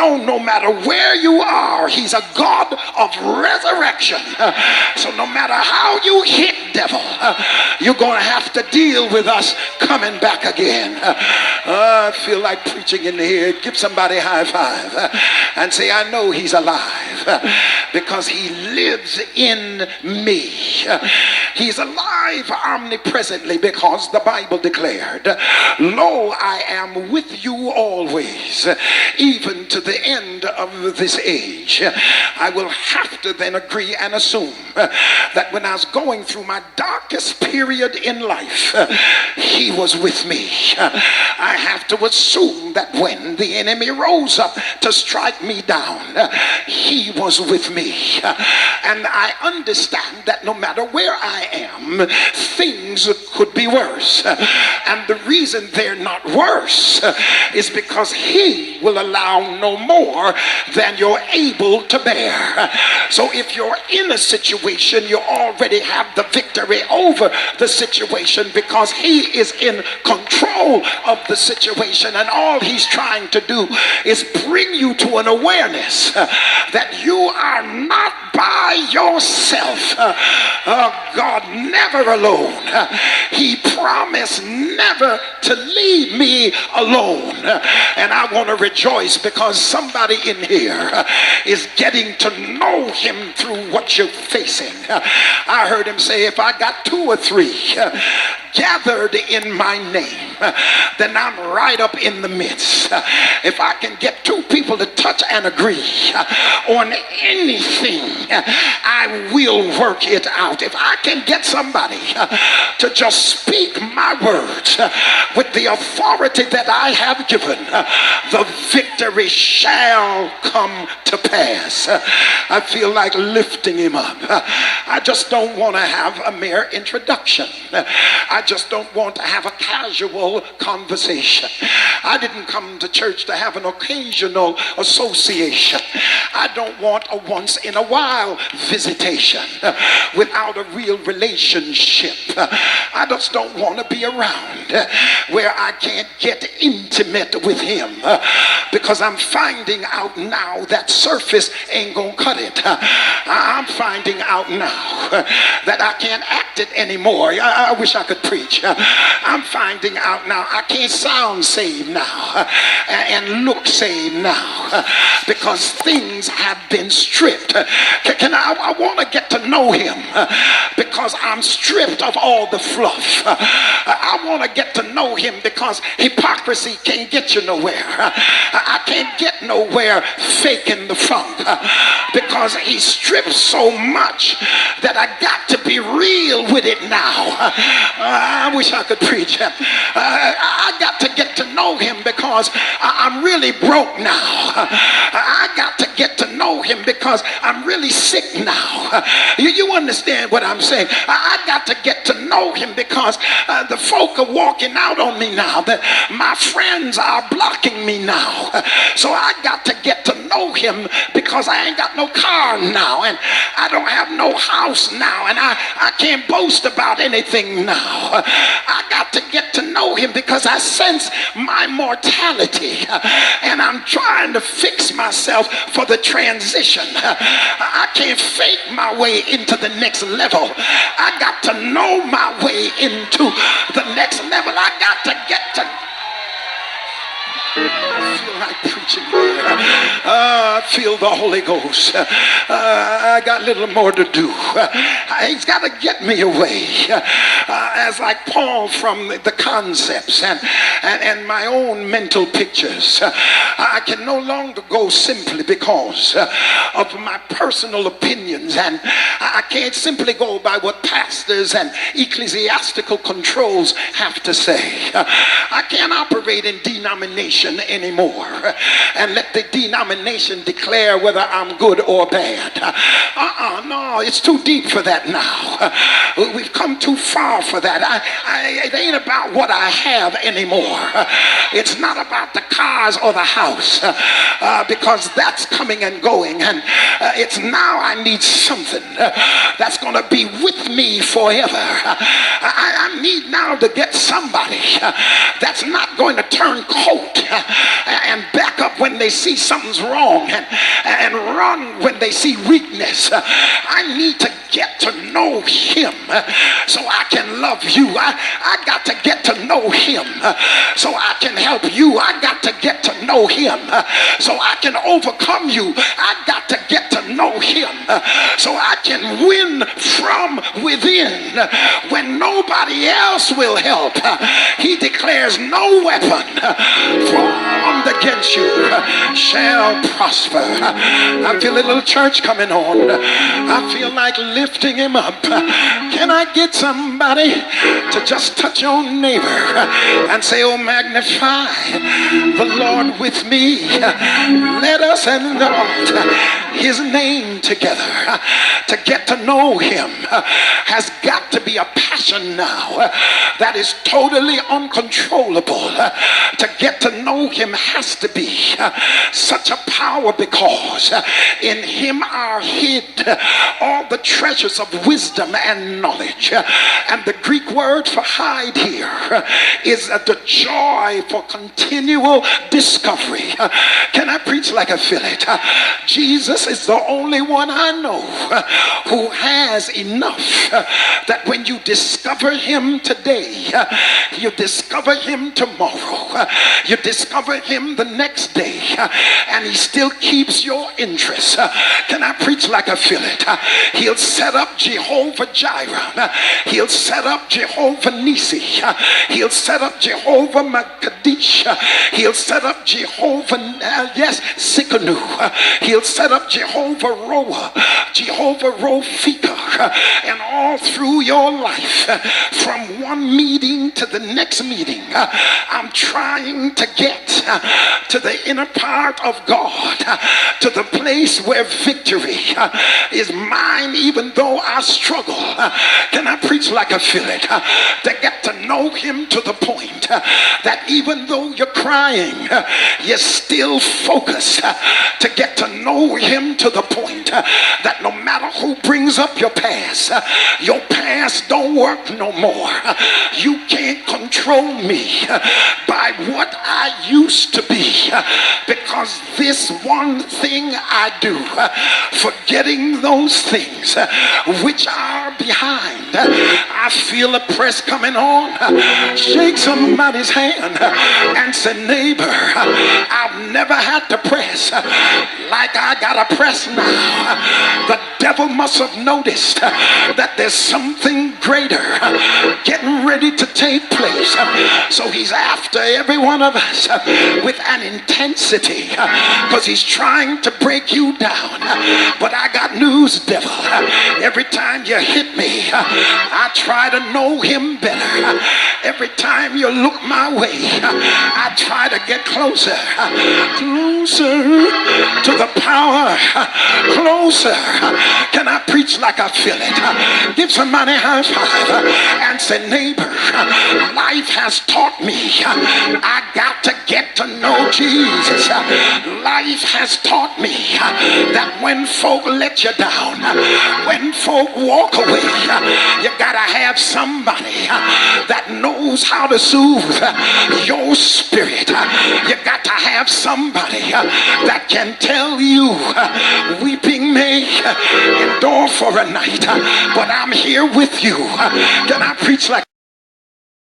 know no matter where you are, he's a God of resurrection. So no matter how you hit, devil, you're going to have to deal with us coming back again. I feel like preaching in here. Give somebody a high five and say, I know he's alive because he lives in me. He's alive omnipresently because the Bible declared, lo, I am with you always, even to the end of this age. I will have to then agree and assume that when I was going through my darkest period in life, he was with me. I have to assume that when the enemy rose up to strike me down, he was with me. And I understand that no matter where I am, things could be worse. And the reason they're not worse is because he will allow no more than you're able to bear. So if you're in a situation, you already have the victory over the situation because he is in control of the situation, and all he's trying to do is bring you to an awareness that you are not by yourself. God never alone. He promised never to leave me alone. And I want to rejoice because somebody in here is getting to know him through what you're facing. I heard him say, if I got 2 or 3 gathered in my name, then I'm right up in the midst. If I can get 2 people to touch and agree on anything, I will work it out. If I can get somebody to just speak my words with the authority that I have given, the victory shall come to pass. I feel like lifting him up. I just don't want to have a mere introduction. I just don't want to have a casual conversation. I didn't come to church to have an occasional association. I don't want a once in a while visitation without a real relationship. I just don't want to be around where I can't get intimate with him because I'm finding out now that surface ain't gonna cut it. I'm finding out now that I can't act it anymore. I wish I could preach. I'm finding out now I can't sound saved now and look saved now because things have been stripped. I want to get to know him because I'm stripped of all the fluff. I want to get to know him because hypocrisy can't get you nowhere. I can't get nowhere faking the funk because he stripped so much that I got to be real with it now. I wish I could preach. I got to get to know him because I'm really broke now. I got to get to know him because I'm really sick now. You understand what I'm saying? I got to get to know him because the folk are walking out on me now. My friends are blocking me now. So I got to get to know him because I ain't got no car now and I don't have no house now and I can't boast about anything now. I got to get to know him because I sense my mortality and I'm trying to fix myself for the transition. I can't fake my way into the next level. I got to know my way into the next level. I got to get to I feel like preaching here. I feel the Holy Ghost. I got a little more to do. He's got to get me away. As like Paul from the concepts and my own mental pictures. I can no longer go simply because of my personal opinions, and I can't simply go by what pastors and ecclesiastical controls have to say. I can't operate in denomination anymore and let the denomination declare whether I'm good or bad. No, it's too deep for that now. We've come too far for that. It ain't about what I have anymore. It's not about the cars or the house because that's coming and going, and it's now I need something that's going to be with me forever. I need now to get somebody that's not going to turn coat and back up when they see something's wrong and run when they see weakness. I need to get to know him so I can love you. I got to get to know him so I can help you. I got to get to know him so I can overcome you. I got to get to know him so I can win from within when nobody else will help. He declares no weapon formed against you shall prosper. I feel a little church coming on. I feel like lifting him up. Can I get somebody to just touch your neighbor and say, oh, magnify the Lord with me. Let us exalt his name together. To get to know him has got to be a passion now that is totally uncontrollable. To get to know him has to be such a power, because in him are hid all the treasures of wisdom and knowledge. And the Greek word for hide here is the joy for continual discovery. Can I preach like I feel it? Jesus is the only one I know who has enough that when you discover him today, you discover him tomorrow, you discover him the next day, and he still keeps your interest. Can I preach like I feel it? He'll set up Jehovah Jireh. He'll set up Jehovah Nisi. He'll set up Jehovah Makadish. He'll set up Jehovah, Sikkenu. He'll set up Jehovah Roa, Jehovah Rofika, and all through your life, from one meeting to the next meeting, I'm trying to get to the inner part of God, to the place where victory is mine, even though I struggle. Can I preach like I feel it? To get to know him to the point that even though you're crying, you're still focused. To get to know him to the point that no matter who brings up your past don't work no more. You can't control me by what I used to be, because this one thing I do, forgetting those things which are behind. I feel a press coming on. Shake somebody's hand and say, neighbor, I've never had to press like I gotta press now. The devil must have noticed that there's something greater getting ready to take place. So he's after every one of us with an intensity, because he's trying to break you down. But I got news, devil. Every time you hit me, I try to know him better. Every time you look my way, I try to get closer to the power, closer. Can I preach like I feel it? Give somebody a high five and say, neighbor, life has taught me I got to get to know Jesus. Life has taught me that when folk let you down, when folk walk away, you gotta have somebody that knows how to soothe your spirit. You got to have somebody that can tell you weeping may endure for a night, but I'm here with you. Can I preach like